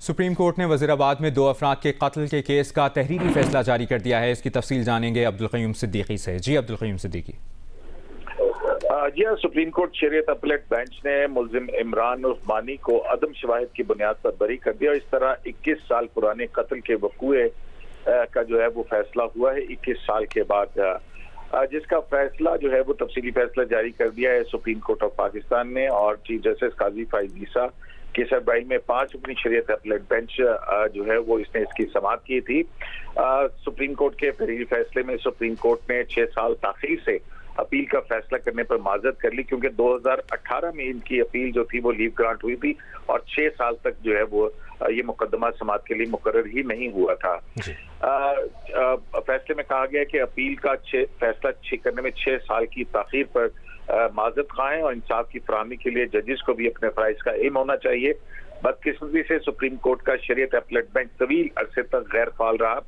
Supreme court نے وزیر آباد میں 2 افراد کے قتل کے کیس کا تحریری فیصلہ جاری کر دیا ہے۔ اس کی تفصیل جانیں گے عبدالقیوم صدیقی سے۔ جی عبدالقیوم صدیقی۔ جی ہاں، سپریم کورٹ شریعت اپیلیٹ بینچ نے ملزم عمران عثمانی کو عدم شواہد کی بنیاد پر بری کر دیا اور اس طرح 21 سال پرانے قتل کے وقوعے کا جو ہے وہ فیصلہ ہوا ہے 21 سال کے بعد، جس کا فیصلہ جو ہے وہ تفصیلی فیصلہ جاری کر دیا ہے سپریم کورٹ آف پاکستان نے، اور چیف جسٹس قاضی فائز عیسیٰ کی سربراہی میں 5 اپنی شریعت اپیلیٹ بینچ جو ہے وہ اس نے اس کی سماعت کی تھی۔ سپریم کورٹ کے تحریری فیصلے میں سپریم کورٹ نے 6 سال تاخیر سے اپیل کا فیصلہ کرنے پر معذرت کر لی، کیونکہ 2018 میں ان کی اپیل جو تھی وہ لیو گرانٹ ہوئی تھی اور 6 سال تک جو ہے وہ یہ مقدمہ سماعت کے لیے مقرر ہی نہیں ہوا تھا۔ فیصلے میں کہا گیا کہ اپیل کا فیصلہ کرنے میں 6 سال کی تاخیر پر معذرت خواہ ہیں اور انصاف کی فراہمی کے لیے ججز کو بھی اپنے فرائض کا علم ہونا چاہیے۔ بدقسمتی سے سپریم کورٹ کا شریعت اپیلیٹ بینچ طویل عرصے تک غیر فعال رہا۔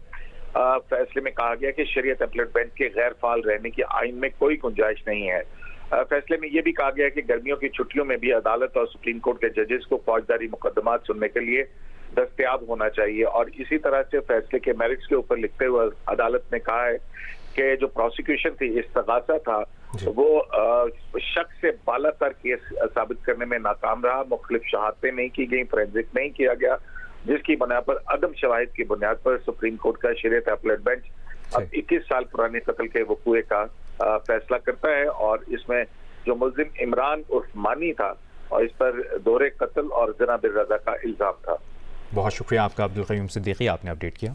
فیصلے میں کہا گیا کہ شریعت اپیلیٹ بینچ کے غیر فعال رہنے کی آئین میں کوئی گنجائش نہیں ہے۔ فیصلے میں یہ بھی کہا گیا کہ گرمیوں کی چھٹیوں میں بھی عدالت اور سپریم کورٹ کے ججز کو فوجداری مقدمات سننے کے لیے دستیاب ہونا چاہیے، اور اسی طرح سے فیصلے کے میرٹس کے اوپر لکھتے ہوئے عدالت نے کہا ہے کہ جو پروسیکیوشن تھی، استغاثہ تھا، وہ شک سے بالا تر کیس ثابت کرنے میں ناکام رہا، مختلف شہادتیں نہیں کی گئیں، فورینزک نہیں کیا گیا، جس کی بنا پر عدم شواہد کی بنیاد پر سپریم کورٹ کا شریعت اپیلیٹ بینچ اب 21 سال پرانے قتل کے وقوعے کا فیصلہ کرتا ہے، اور اس میں جو ملزم عمران عثمانی تھا اور اس پر دورے قتل اور زنا بالرضا کا الزام تھا۔ بہت شکریہ آپ کا عبدالقیوم صدیقی، آپ نے اپڈیٹ کیا۔